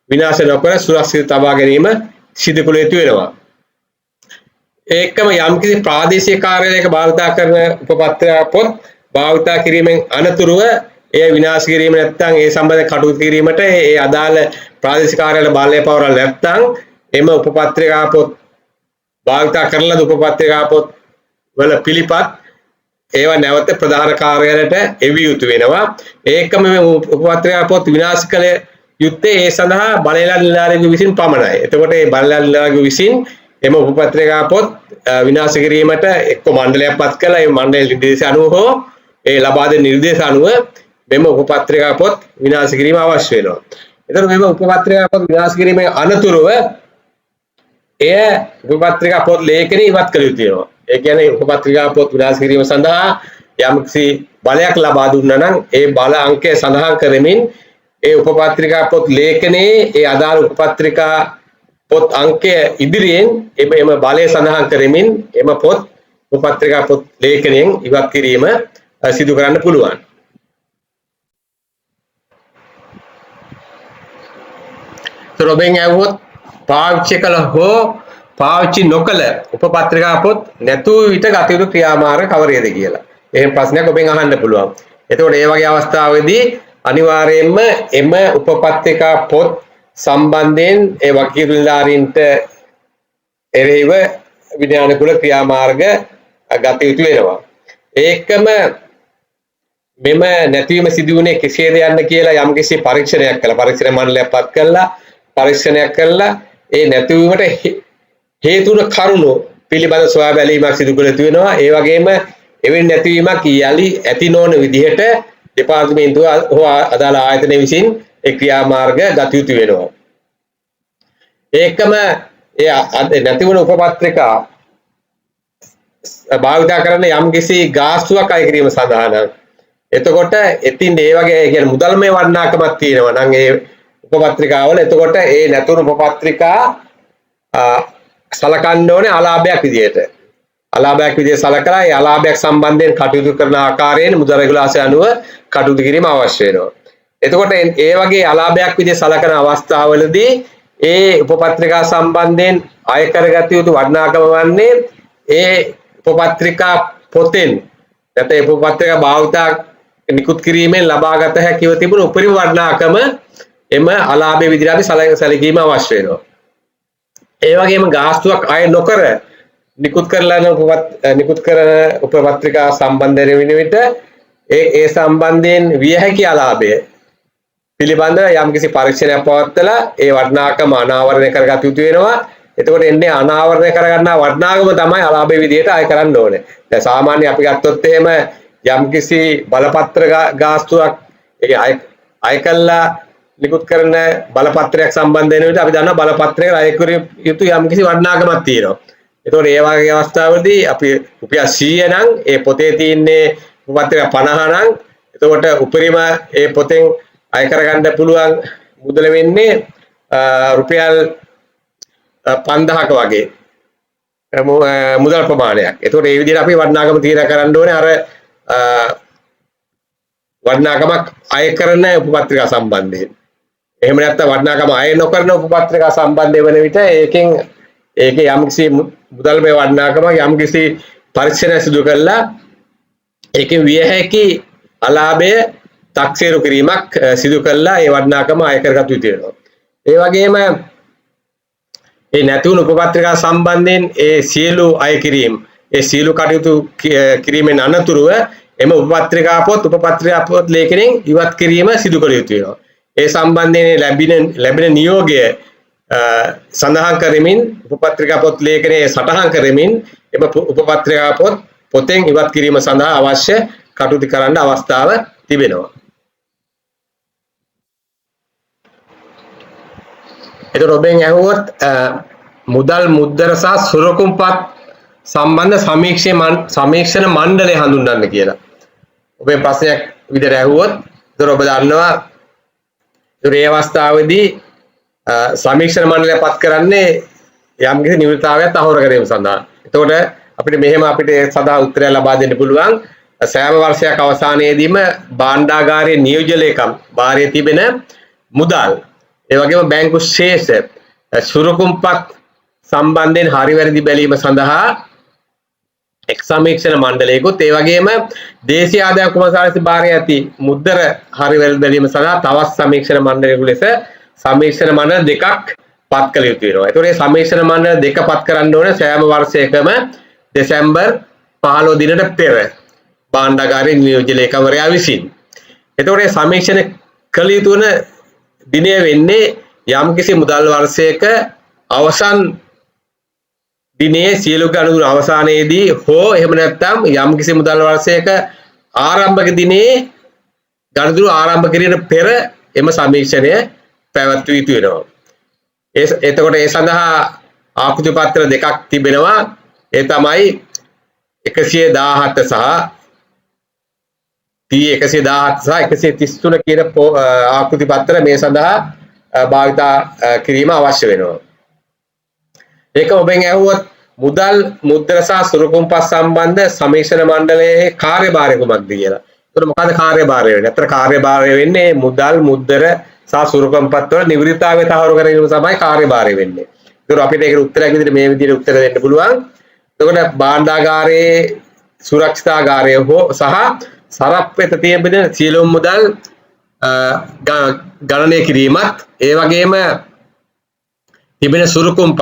විනාශ නොකර සුරක්ෂිත තබා ගැනීම සිදු කළ යුතු වෙනවා. ඒකම යම්කිසි ප්‍රාදේශීය කාර්යාලයක භාවිතා කරන උපපත්‍රිකා පොත් භාවිතා කිරීමෙන් අනතුරුව ඒ විනාශ කිරීම නැත්නම් ඒ සම්බන්ධ කටයුතු කිරීමට ඒ අදාළ ප්‍රාදේශීය කාර්යාලය බලය පවරලා නැත්නම් එම උපපත්‍රිකා පොත් භාවිතා කරන ලද උපපත්‍රිකා පොත් වල පිළිපත් ඒවා නැවත ප්‍රධාන කාර්යාලයට එවිය යුතු වෙනවා. ඒකම මේ උපපත්‍රිකා පොත් විනාශ කළ යුත්තේ ඒ සඳහා බලයලා නිලධාරීන් විසින් පමණයි. එතකොට මේ බලයලා නිලධාරීන් විසින් එම උපපත්‍රිකා පොත් විනාශ කිරීමට එක්ක මණ්ඩලයක් පත් කළා. ඒ මණ්ඩලයේ නිර්දේශ අනුව හෝ ඒ ලබා දෙන නිර්දේශ අනුව මෙම උපපත්‍රිකා පොත් විනාශ කිරීම අවශ්‍ය වෙනවා. එතකොට මෙම උපපත්‍රිකා පොත් විනාශ කිරීමෙන් අනතුරුව එය උපපත්‍රිකා පොත් ලේඛනය ඉවත් කළ යුතු වෙනවා. ඒ කියන්නේ උපපත්‍රිකා පොත් විනාශ කිරීම සඳහා යම්කිසි බලයක් ලබා දුන්නා නම් ඒ බල අංකය සඳහන් කරමින් ඒ උපපත්‍රිකා පොත් ලේඛනයේ ඒ අදාළ උපපත්‍රිකා පොත් අංකය ඉදිරියෙන් එම බලය සඳහන් කරමින් එම පොත් උපපත්‍රිකා පොත් ලේඛනයෙන් ඉවත් කිරීම සිදු කරන්න පුළුවන්. රොබෙන් ඇහුවොත් පාවිච්චි කළ හෝ පාවිච්චි නොකළ උපපත්‍රිකා පොත් නැතුව විට ගත යුතු ක්‍රියාමාර්ග කවරේද කියලා. එහෙම ප්‍රශ්නයක් ඔබෙන් අහන්න පුළුවන්. එතකොට ඒ වගේ අවස්ථාවේදී අනිවාර්යයෙන්ම එම උපපත්‍රිකා පොත් සම්බන්ධයෙන් ඒ වකීල් නිලධාරීන්ට එරෙහිව විද්‍යානුකූල ක්‍රියාමාර්ග ගත යුතු වෙනවා. ඒකම මෙම නැතිවීම සිදු වුණේ කෙසේද යන්න කියලා යම්කිසි පරීක්ෂණයක් කළා. පරීක්ෂණ මණ්ඩලයක් පත් කළා. පරීක්ෂණයක් කළා ඒ නැතිවීමට හේතු වන කරුණු පිළිබඳ සොයා බැලීමක් සිදු කළ යුතු වෙනවා. ඒ වගේම එවැනි නැතිවීමක් යලි ඇති නොවන විදිහට දෙපාර්තමේන්තුව හෝ අදාළ ආයතන විසින් ඒ ක්‍රියාමාර්ග ගත යුතු වෙනවා. ඒකම ඒ නැතිවන උපපත්‍රිකා භාවිතා කරන යම්කිසි ගාස්තුවක් අය කිරීම සඳහා නම් එතකොට එතින් ඒ වගේ කියන්නේ මුදල්මය වටිනාකමක් තියෙනවා නම් ඒ උපපත්‍රිකාවල එතකොට ඒ නැතුණු උපපත්‍රිකා සලකන්න ඕනේ අලාභයක් විදියට. අලාභයක් විදියට සලකලා ඒ අලාභයක් සම්බන්ධයෙන් කටයුතු කරන ආකාරයෙන් මුදල් රෙගුලාසිය අනුව කටයුතු කිරීම අවශ්‍ය වෙනවා. එතකොට ඒ වගේ අලාභයක් විදියට සලකන අවස්ථාවලදී ඒ උපපත්‍රිකා සම්බන්ධයෙන් අය කරගත යුතු වටිනාකම වන්නේ ඒ උපපත්‍රිකා පොතෙන් නැත්නම් උපපත්‍රිකා භාවිතා නිකුත් කිරීමෙන් ලබාගත හැකිව තිබුණු උපරිම වටිනාකම එම අලාභයේ විදිහට අපි සැලකීම අවශ්‍ය වෙනවා. ඒ වගේම ගාස්තුවක් අය නොකර නිකුත් කරන උපපත්‍රිකා සම්බන්ධ වෙන විට ඒ සම්බන්ධයෙන් විය හැකි අලාභය පිළිබඳව යම්කිසි පරීක්ෂණයක් පවත්වලා ඒ වටිනාකම අනාවරණය කරගත යුතු වෙනවා. එතකොට එන්නේ අනාවරණය කරගන්නා වටිනාකම තමයි අලාභයේ විදිහට අය කරන්න ඕනේ. දැන් සාමාන්‍ය අපි ගත්තොත් එහෙම යම්කිසි බලපත්‍ර ගාස්තුවක් ඒ අය කළා නිකුත් කරන බලපත්‍රයක් සම්බන්ධ වෙන විට අපි දන්නවා බලපත්‍රයක අය කර යුතු යම්කිසි වටිනාකමක් තියෙනවා. එතකොට ඒ වගේ අවස්ථාවලදී අපි රුපියල් 100 නම් ඒ පොතේ තියෙන්නේ උපපත්‍රික 50 නම් එතකොට උපරිම ඒ පොතෙන් අය කරගන්න පුළුවන් මුදල වෙන්නේ රුපියල් 5000ක වගේ මුදල් ප්‍රමාණයක්. එතකොට මේ විදිහට අපි වටිනාකම තීරණය කරන්න ඕනේ අර වටිනාකමක් අය කරන උපපත්‍රිකා සම්බන්ධයෙන්. එහෙම නැත්නම් වටිනාකම අය නොකරන උපපත්‍රිකා සම්බන්ධ වෙන විට ඒකේ යම්කිසි මුදල්මය වටිනාකමක් යම්කිසි පරීක්ෂණ සිදු කළා ඒකෙන් විය හැකි අලාභය තක්සේරු කිරීමක් සිදු කළා ඒ වටිනාකම අය කරගත යුතු වෙනවා. ඒ වගේම ඒ නැතුණු උපපත්‍රිකා සම්බන්ධයෙන් ඒ සියලු අය කිරීම ඒ සියලු කටයුතු කිරීමෙන් අනතුරුව එම උපපත්‍රිකා පොත් ලේඛනයෙන් ඉවත් කිරීම සිදු කළ යුතු වෙනවා. ඒ සම්බන්ධයෙන් ලැබෙන නියෝගය සඳහන් කරමින් උපපත්‍රිකා පොත් ලේඛනයේ සටහන් කරමින් එම උපපත්‍රිකා පොතෙන් ඉවත් කිරීම සඳහා අවශ්‍ය කටයුතු කරන්න අවස්ථාව තිබෙනවා. එතකොට ඔබෙන් ඇහුවොත් මුදල් මුද්දර සහ සුරකුම්පත් සම්බන්ධ සමීක්ෂණ මණ්ඩලය හඳුන්වන්න කියලා. ඔබේ ප්‍රශ්නයක් විදිහට ඇහුවොත් එතකොට ඔබ දන්නවා ඒ අවස්ථාවේදී සමීක්ෂණ මණ්ඩලය පත් කරන්නේ යම්කිසි නිවෘත්තතාවයක් තහවුරු කිරීම සඳහා. එතකොට අපිට මෙහෙම අපිට සදා උත්තරය ලබා දෙන්න පුළුවන්. සෑම වර්ෂයක් අවසානයේදීම භාණ්ඩාගාරයේ නියෝජ්‍ය ලේකම් භාරයේ තිබෙන මුදල් ඒ වගේම බැංකු ශේෂ සුරකුම්පත් සම්බන්ධයෙන් හරි වැරදි බැලීම සඳහා එක් සමීක්ෂණ මණ්ඩලයකුත් ඒ වගේම දේශීය ආදායම් කොමසාරිස් භාරයේ ඇති මුද්දර හරි වැරදි බැලීම සඳහා තවත් සමීක්ෂණ මණ්ඩලයක ලෙස සමීක්ෂණ මණ්ඩල දෙකක් පත් කළ යුතු වෙනවා. ඒතකොට මේ සමීක්ෂණ මණ්ඩල දෙක පත් කරන්න ඕනේ සෑම වර්ෂයකම දෙසැම්බර් 15 දිනට පෙර භාණ්ඩාගාරයේ නියෝජ්‍ය ලේකම්වරයා විසින්. එතකොට මේ සමීක්ෂණ කළ යුතු වන දිනය වෙන්නේ යම්කිසි මුදල් වර්ෂයක අවසන් දිනේ සියලු ගණුදුර අවසානයේදී හෝ එහෙම නැත්නම් යම්කිසි මුදල් වර්ෂයක ආරම්භක දිනේ ගණුදුර ආරම්භ කිරීමට පෙර එම සමීක්ෂණය පැවැත්විය යුතු වෙනවා. එතකොට ඒ සඳහා ආකෘති පත්‍ර දෙකක් තිබෙනවා. ඒ තමයි 117 සහ T117 සහ 133 කියන ආකෘති පත්‍ර මේ සඳහා භාවිතා කිරීම අවශ්‍ය වෙනවා. ඒක ඔබෙන් ඇහුවොත් මුදල් මුද්දර සහ සුරකුම්පත් සම්බන්ධ සමීක්ෂණ මණ්ඩලයේ කාර්යභාරය කුමක්ද කියලා. එතකොට මොකද කාර්යභාරය වෙන්නේ? අතර කාර්යභාරය වෙන්නේ මුදල් මුද්දර සහ සුරකුම්පත් වල නිවෘත්තතාවය තහවුරු කර ගැනීම තමයි කාර්යභාරය වෙන්නේ. ඒතකොට අපිට ඒකට උත්තරයක් විදිහට මේ විදිහට උත්තර දෙන්න පුළුවන්. එතකොට භාණ්ඩාගාරයේ සුරක්ෂිතාගාරය හෝ සහ සරප් වෙත තියෙන සියලුම මුදල් ගණනය කිරීමත් ඒ වගේම තිබෙන සුරකුම්පත්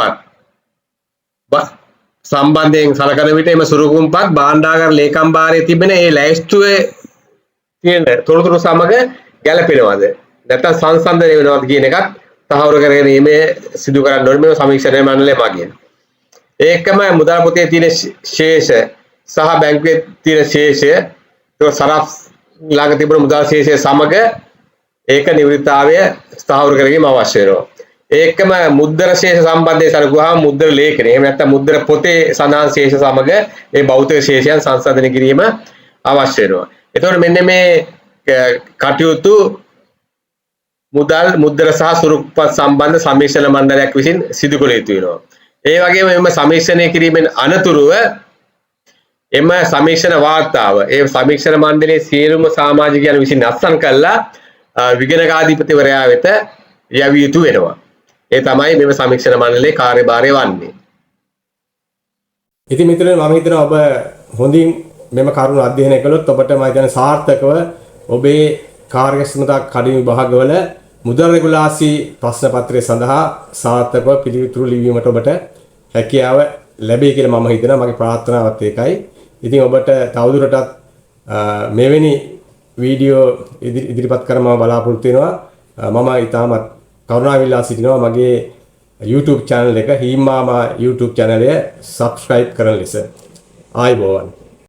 සම්බන්ධයෙන් සලකන විට එම සුරකුම්පත් භාණ්ඩාගාර ලේකම් භාරයේ තිබෙන ඒ ලැයිස්තුවේ තියෙන තොරතුරු සමග ගැලපෙනවද නැත්නම් සංසන්දනය වෙනවද කියන එකත් තහවුරු කර ගැනීමේ සිදු කරන්න ඕනේ මේ සමීක්ෂණ මණ්ඩලය මගින්. ඒකම මුදල් පොතේ තියෙන ශේෂ සහ බැංකුවේ තියෙන ශේෂය ඒක සරප් ළඟ තිබුණ මුදල් ශේෂය සමග ඒක නිවෘත්තතාවය ස්ථාවර කර ගැනීම අවශ්‍ය වෙනවා. ඒකම මුද්දර ශේෂ සම්බන්ධයෙන් සලකුවාම මුද්දර ලේඛනය එහෙම නැත්නම් මුද්දර පොතේ සඳහන් ශේෂ සමග ඒ භෞතික ශේෂයන් සංසන්දනය කිරීම අවශ්‍ය වෙනවා. එතකොට මෙන්න මේ කටයුතු මුදල් මුද්දර සහ සුරකුම්පත් සම්බන්ධ සමීක්ෂණ මණ්ඩලයක් විසින් සිදු කළ යුතු වෙනවා. ඒ වගේම එම සමීක්ෂණය කිරීමෙන් අනතුරුව එම සමීක්ෂණ වාර්තාව ඒ සමීක්ෂණ මණ්ඩලයේ සියලුම සමාජිකයන් විසින් අත්සන් කළා විගණකාධිපතිවරයා වෙත යවිය යුතු වෙනවා. ඒ තමයි මෙම සමීක්ෂණ මණ්ඩලයේ කාර්යභාරය වන්නේ. ඉතින් මිත්‍රයනි මම හිතනවා ඔබ හොඳින් මෙම කරුණු අධ්‍යයනය කළොත් ඔබට මම කියන්නේ සාර්ථකව ඔබේ කාර්යක්ෂමතා කඩින විභාගවල මුදල් රෙගුලාසි ප්‍රශ්න පත්‍රය සඳහා සාර්ථකව පිළිතුරු ලිවීමට ඔබට හැකියාව ලැබෙයි කියලා මම හිතනවා. මගේ ප්‍රාර්ථනාවත් ඒකයි. ඉතින් ඔබට තවදුරටත් මෙවැනි වීඩියෝ ඉදිරිපත් කරන්න මම බලාපොරොත්තු වෙනවා. මම ඊටමත් කරුණාවිල්ලා සිටිනවා මගේ YouTube channel එක හීමාමා YouTube channel එක subscribe කරන ලෙස. ආයුබෝවන්.